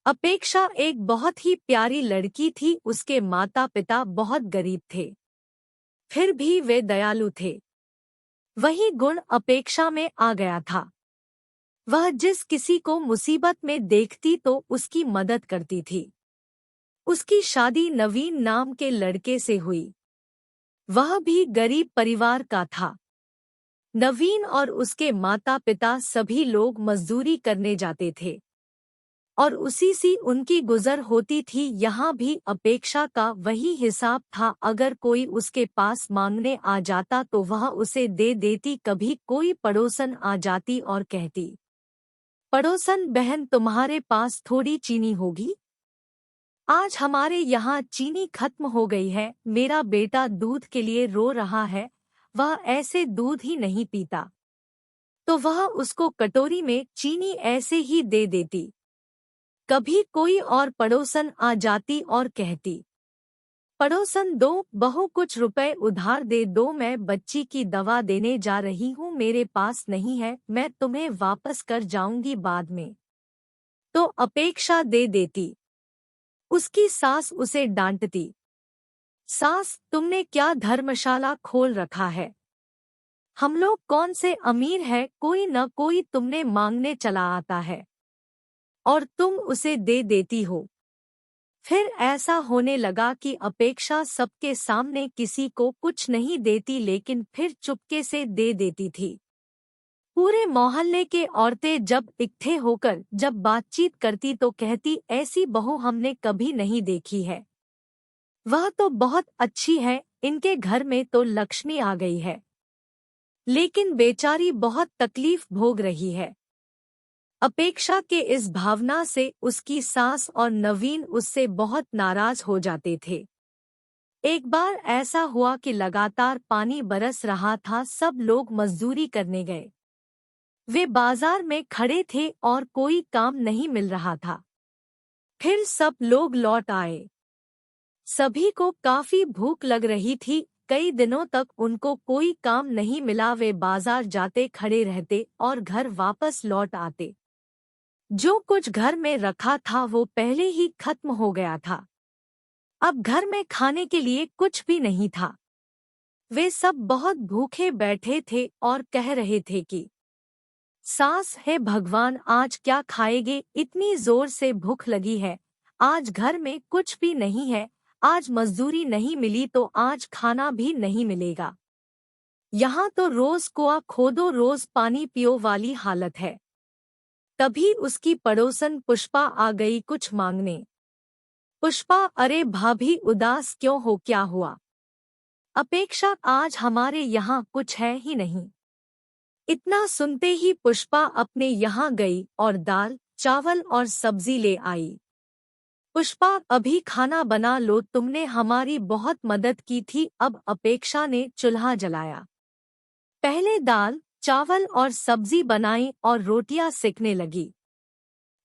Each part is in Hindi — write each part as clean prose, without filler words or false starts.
अपेक्षा एक बहुत ही प्यारी लड़की थी। उसके माता पिता बहुत गरीब थे, फिर भी वे दयालु थे। वही गुण अपेक्षा में आ गया था। वह जिस किसी को मुसीबत में देखती तो उसकी मदद करती थी। उसकी शादी नवीन नाम के लड़के से हुई। वह भी गरीब परिवार का था। नवीन और उसके माता पिता सभी लोग मजदूरी करने जाते थे और उसी से उनकी गुजर होती थी। यहाँ भी अपेक्षा का वही हिसाब था। अगर कोई उसके पास मांगने आ जाता तो वह उसे दे देती। कभी कोई पड़ोसन आ जाती और कहती, पड़ोसन बहन, तुम्हारे पास थोड़ी चीनी होगी? आज हमारे यहाँ चीनी खत्म हो गई है। मेरा बेटा दूध के लिए रो रहा है, वह ऐसे दूध ही नहीं पीता। तो वह उसको कटोरी में चीनी ऐसे ही दे देती। कभी कोई और पड़ोसन आ जाती और कहती, पड़ोसन दो, बहू कुछ रुपए उधार दे दो, मैं बच्ची की दवा देने जा रही हूँ, मेरे पास नहीं है, मैं तुम्हें वापस कर जाऊंगी बाद में। तो अपेक्षा दे देती। उसकी सास उसे डांटती, सास, तुमने क्या धर्मशाला खोल रखा है? हम लोग कौन से अमीर है, कोई न कोई तुमने मांगने चला आता है और तुम उसे दे देती हो। फिर ऐसा होने लगा कि अपेक्षा सबके सामने किसी को कुछ नहीं देती, लेकिन फिर चुपके से दे देती थी। पूरे मोहल्ले के औरतें जब इकट्ठे होकर जब बातचीत करती तो कहती, ऐसी बहू हमने कभी नहीं देखी है। वह तो बहुत अच्छी है, इनके घर में तो लक्ष्मी आ गई है। लेकिन बेचारी बहुत तकलीफ भोग रही है। अपेक्षा के इस भावना से उसकी सास और नवीन उससे बहुत नाराज हो जाते थे। एक बार ऐसा हुआ कि लगातार पानी बरस रहा था, सब लोग मजदूरी करने गए। वे बाजार में खड़े थे और कोई काम नहीं मिल रहा था। फिर सब लोग लौट आए। सभी को काफी भूख लग रही थी। कई दिनों तक उनको कोई काम नहीं मिला। वे बाजार जाते, खड़े रहते और घर वापस लौट आते। जो कुछ घर में रखा था वो पहले ही खत्म हो गया था। अब घर में खाने के लिए कुछ भी नहीं था। वे सब बहुत भूखे बैठे थे और कह रहे थे कि सास, है भगवान, आज क्या खाएंगे? इतनी जोर से भूख लगी है। आज घर में कुछ भी नहीं है। आज मजदूरी नहीं मिली तो आज खाना भी नहीं मिलेगा। यहाँ तो रोज कुआं खोदो रोज पानी पियो वाली हालत है। तभी उसकी पड़ोसन पुष्पा आ गई कुछ मांगने। पुष्पा, अरे भाभी, उदास क्यों हो, क्या हुआ? अपेक्षा, आज हमारे यहाँ कुछ है ही नहीं। इतना सुनते ही पुष्पा अपने यहाँ गई और दाल, चावल और सब्जी ले आई। पुष्पा, अभी खाना बना लो, तुमने हमारी बहुत मदद की थी। अब अपेक्षा ने चूल्हा जलाया। पहले दाल, चावल और सब्जी बनाई और रोटियां सेकने लगी।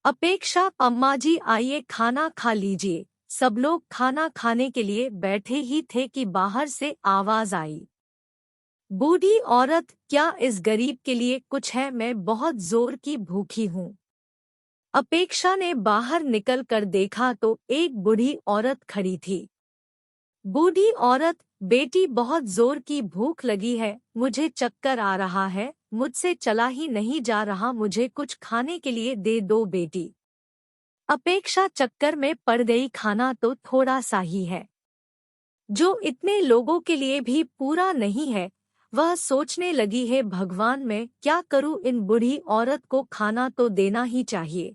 अपेक्षा, अम्मा जी आइए खाना खा लीजिए। सब लोग खाना खाने के लिए बैठे ही थे कि बाहर से आवाज आई, बूढ़ी औरत, क्या इस गरीब के लिए कुछ है? मैं बहुत जोर की भूखी हूँ। अपेक्षा ने बाहर निकल कर देखा तो एक बूढ़ी औरत खड़ी थी। बूढ़ी औरत, बेटी, बहुत जोर की भूख लगी है, मुझे चक्कर आ रहा है, मुझसे चला ही नहीं जा रहा, मुझे कुछ खाने के लिए दे दो बेटी। अपेक्षा चक्कर में पड़ गई, खाना तो थोड़ा सा ही है, जो इतने लोगों के लिए भी पूरा नहीं है। वह सोचने लगी है, भगवान मैं क्या करूं, इन बूढ़ी औरत को खाना तो देना ही चाहिए।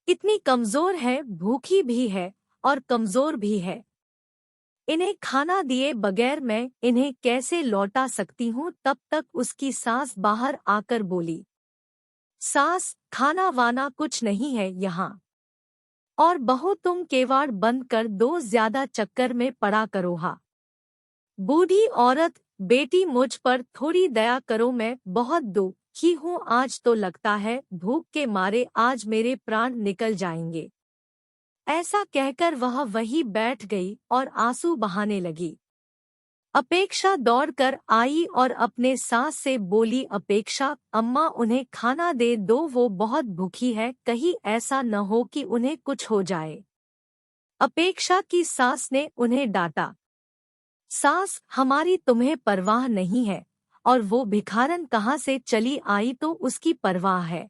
इतनी कमजोर है, भूखी भी है और कमजोर भी है। इन्हें खाना दिए बगैर मैं इन्हें कैसे लौटा सकती हूँ? तब तक उसकी सास बाहर आकर बोली, सास, खाना वाना कुछ नहीं है यहाँ, और बहू तुम केवाड़ बंद कर दो, ज्यादा चक्कर में पड़ा करो। हा बूढ़ी औरत, बेटी मुझ पर थोड़ी दया करो, मैं बहुत दुखी हूँ, आज तो लगता है भूख के मारे आज मेरे प्राण निकल जाएंगे। ऐसा कहकर वह वहीं बैठ गई और आंसू बहाने लगी। अपेक्षा दौड़कर आई और अपने सास से बोली, अपेक्षा अम्मा उन्हें खाना दे दो, वो बहुत भूखी है, कहीं ऐसा न हो कि उन्हें कुछ हो जाए। अपेक्षा की सास ने उन्हें डांटा, सास हमारी तुम्हें परवाह नहीं है, और वो भिखारन कहाँ से चली आई तो उसकी परवाह है।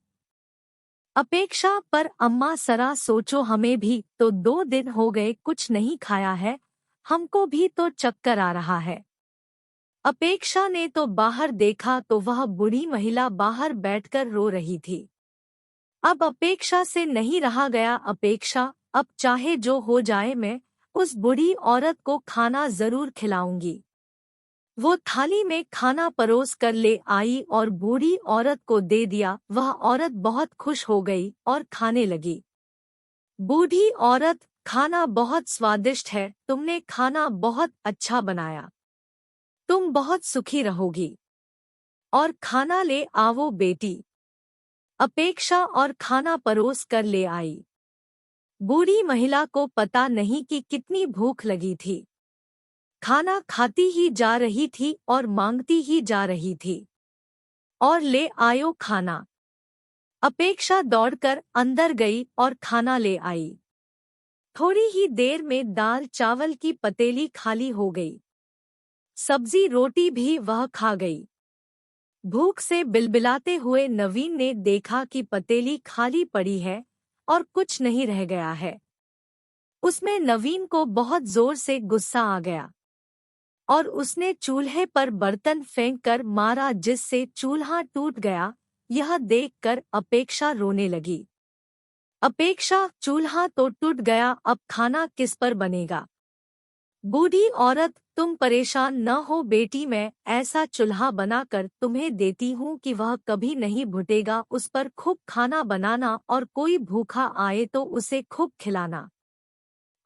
अपेक्षा पर अम्मा सरा सोचो, हमें भी तो 2 दिन हो गए कुछ नहीं खाया है, हमको भी तो चक्कर आ रहा है। अपेक्षा ने तो बाहर देखा तो वह बूढ़ी महिला बाहर बैठकर रो रही थी। अब अपेक्षा से नहीं रहा गया, अपेक्षा अब चाहे जो हो जाए मैं उस बूढ़ी औरत को खाना जरूर खिलाऊंगी। वो थाली में खाना परोस कर ले आई और बूढ़ी औरत को दे दिया। वह औरत बहुत खुश हो गई और खाने लगी। बूढ़ी औरत, खाना बहुत स्वादिष्ट है, तुमने खाना बहुत अच्छा बनाया, तुम बहुत सुखी रहोगी, और खाना ले आवो बेटी। अपेक्षा और खाना परोस कर ले आई। बूढ़ी महिला को पता नहीं कि कितनी भूख लगी थी। खाना खाती ही जा रही थी और मांगती ही जा रही थी, और ले आयो खाना। अपेक्षा दौड़कर अंदर गई और खाना ले आई। थोड़ी ही देर में दाल चावल की पतेली खाली हो गई। सब्जी रोटी भी वह खा गई। भूख से बिलबिलाते हुए नवीन ने देखा कि पतेली खाली पड़ी है और कुछ नहीं रह गया है। उसमें नवीन को बहुत जोर से गुस्सा आ गया और उसने चूल्हे पर बर्तन फेंक कर मारा, जिससे चूल्हा टूट गया। यह देखकर अपेक्षा रोने लगी। अपेक्षा, चूल्हा तो टूट गया, अब खाना किस पर बनेगा? बूढ़ी औरत, तुम परेशान न हो बेटी, मैं ऐसा चूल्हा बनाकर तुम्हें देती हूँ कि वह कभी नहीं भुटेगा। उस पर खूब खाना बनाना और कोई भूखा आए तो उसे खूब खिलाना।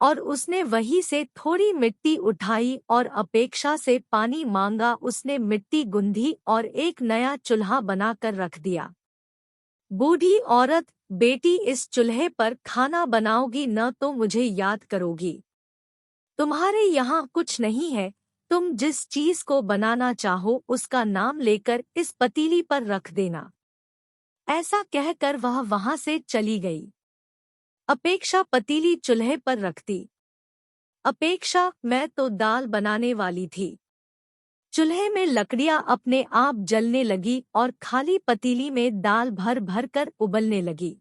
और उसने वहीं से थोड़ी मिट्टी उठाई और अपेक्षा से पानी मांगा। उसने मिट्टी गूंधी और एक नया चूल्हा बनाकर रख दिया। बूढ़ी औरत, बेटी इस चूल्हे पर खाना बनाओगी न तो मुझे याद करोगी। तुम्हारे यहाँ कुछ नहीं है, तुम जिस चीज को बनाना चाहो उसका नाम लेकर इस पतीली पर रख देना। ऐसा कहकर वह वहां से चली गई। अपेक्षा पतीली चूल्हे पर रखती। अपेक्षा, मैं तो दाल बनाने वाली थी। चूल्हे में लकड़ियां अपने आप जलने लगी और खाली पतीली में दाल भर भर कर उबलने लगी।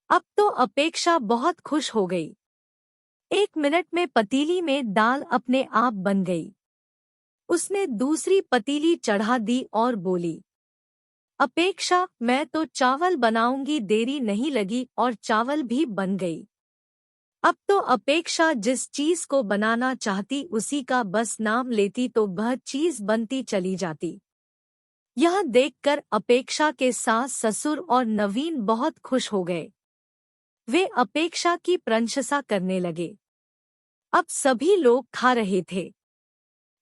अब तो अपेक्षा बहुत खुश हो गई। 1 मिनट में पतीली में दाल अपने आप बन गई। उसने दूसरी पतीली चढ़ा दी और बोली, अपेक्षा, मैं तो चावल बनाऊंगी। देरी नहीं लगी और चावल भी बन गई। अब तो अपेक्षा जिस चीज को बनाना चाहती उसी का बस नाम लेती तो वह चीज बनती चली जाती। यह देखकर अपेक्षा के सास ससुर और नवीन बहुत खुश हो गए। वे अपेक्षा की प्रशंसा करने लगे। अब सभी लोग खा रहे थे।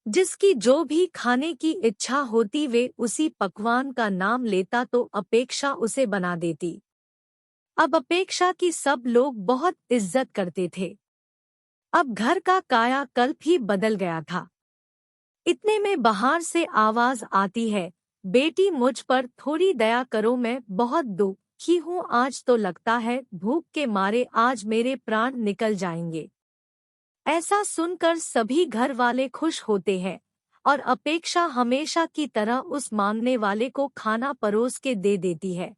जिसकी जो भी खाने की इच्छा होती वे उसी पकवान का नाम लेता तो अपेक्षा उसे बना देती। अब अपेक्षा की सब लोग बहुत इज्जत करते थे। अब घर का कायाकल्प ही बदल गया था। इतने में बाहर से आवाज आती है, बेटी मुझ पर थोड़ी दया करो, मैं बहुत दुखी हूँ। आज तो लगता है भूख के मारे आज मेरे प्राण निकल जाएंगे। ऐसा सुनकर सभी घर वाले खुश होते हैं और अपेक्षा हमेशा की तरह उस मांगने वाले को खाना परोस के दे देती है।